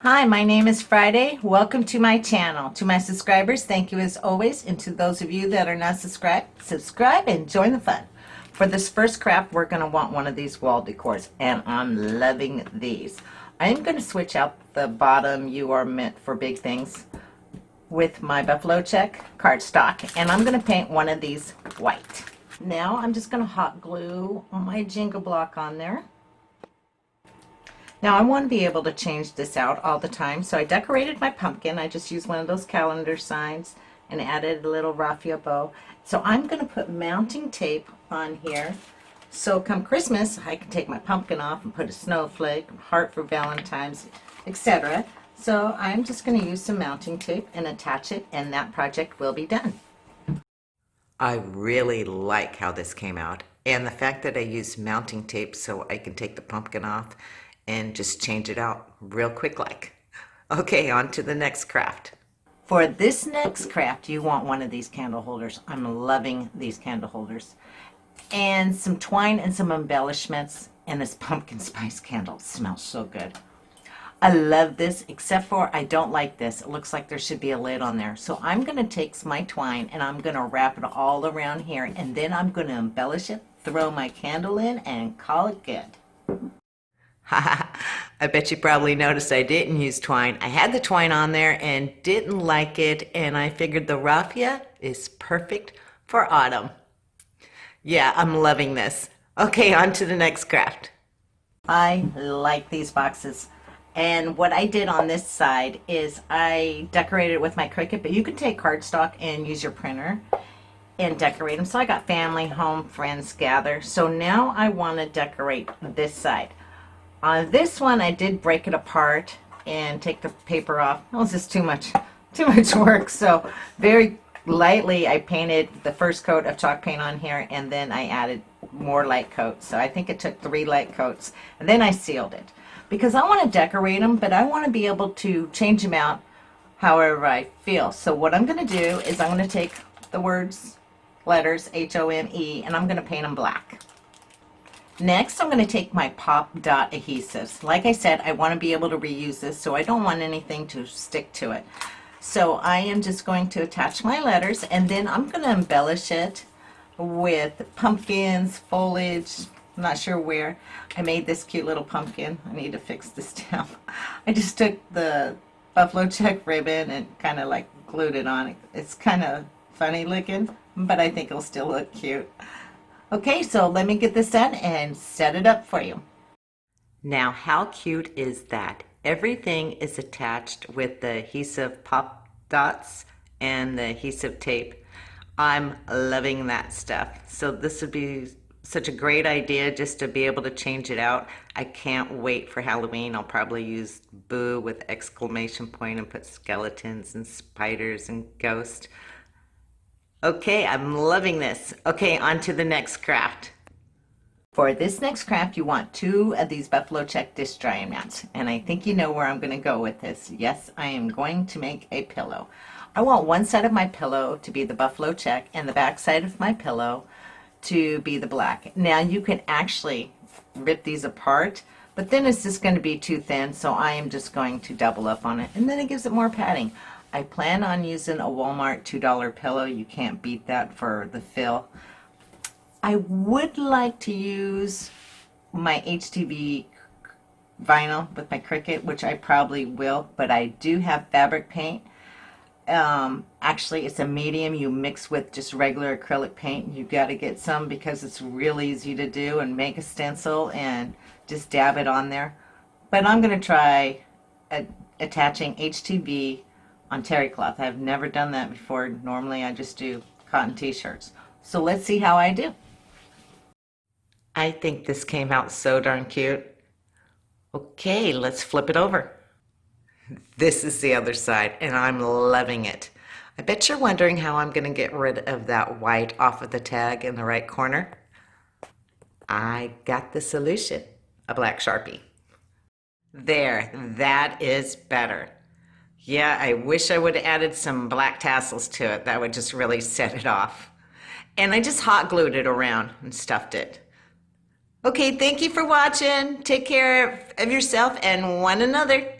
Hi, my name is Friday. Welcome to my channel. To my subscribers, thank you as always. And to those of you that are not subscribed, subscribe and join the fun. For this first craft, we're going to want one of these wall decors, and I'm loving these. I'm going to switch out the bottom "You Are Meant for Big Things" with my buffalo check cardstock, and I'm going to paint one of these white. Now I'm just going to hot glue my Jenga block on there. Now I want to be able to change this out all the time, so I decorated my pumpkin. I just used one of those calendar signs and added a little raffia bow. So I'm going to put mounting tape on here, so come Christmas I can take my pumpkin off and put a snowflake, heart for Valentine's, etc. So I'm just going to use some mounting tape and attach it, and that project will be done. I really like how this came out, and the fact that I used mounting tape so I can take the pumpkin off and just change it out real quick like. Okay, on to the next craft. For this next craft, you want one of these candle holders. I'm loving these candle holders. And some twine and some embellishments, and this pumpkin spice candle smells so good. I love this, except for I don't like this. It looks like there should be a lid on there. So I'm going to take my twine and I'm going to wrap it all around here, and then I'm going to embellish it, throw my candle in, and call it good. I bet you probably noticed I didn't use twine. I had the twine on there and didn't like it, and I figured the raffia is perfect for autumn. Yeah, I'm loving this. Okay, on to the next craft. I like these boxes. And what I did on this side is I decorated it with my Cricut, but you can take cardstock and use your printer and decorate them. So I got family, home, friends gather. So now I want to decorate this side. On this one, I did break it apart and take the paper off. It was just too much work. So very lightly, I painted the first coat of chalk paint on here, and then I added more light coats. So I think it took 3 light coats, and then I sealed it because I want to decorate them, but I want to be able to change them out however I feel. So what I'm going to do is I'm going to take the words, letters, H-O-M-E, and I'm going to paint them black. Next, I'm going to take my pop dot adhesives. Like I said, I want to be able to reuse this, so I don't want anything to stick to it. So I am just going to attach my letters, and then I'm going to embellish it with pumpkins, foliage. I'm not sure where. I made this cute little pumpkin. I need to fix this down. I just took the buffalo check ribbon and kind of like glued it on. It's kind of funny looking, but I think it'll still look cute. Okay, so let me get this done and set it up for you. Now, how cute is that? Everything is attached with the adhesive pop dots and the adhesive tape. I'm loving that stuff. So this would be such a great idea just to be able to change it out. I can't wait for Halloween. I'll probably use boo with exclamation point and put skeletons and spiders and ghosts. Okay, I'm loving this. Okay, on to the next craft. For this next craft, you want 2 of these buffalo check dish drying mats. And I think you know where I'm going to go with this. Yes, I am going to make a pillow. I want one side of my pillow to be the buffalo check and the back side of my pillow to be the black. Now you can actually rip these apart, but then it's just going to be too thin, so I am just going to double up on it, and then it gives it more padding. I plan on using a Walmart $2 pillow. You can't beat that for the fill. I would like to use my HTV vinyl with my Cricut, which I probably will, but I do have fabric paint. Actually, it's a medium you mix with just regular acrylic paint. You've got to get some because it's real easy to do, and make a stencil and just dab it on there. But I'm going to try attaching HTV on terry cloth. I've never done that before. Normally I just do cotton t-shirts. So let's see how I do. I think this came out so darn cute. Okay, let's flip it over. This is the other side, and I'm loving it. I bet you're wondering how I'm going to get rid of that white off of the tag in the right corner. I got the solution, a black Sharpie. There, that is better. Yeah, I wish I would have added some black tassels to it. That would just really set it off. And I just hot glued it around and stuffed it. Okay, thank you for watching. Take care of yourself and one another.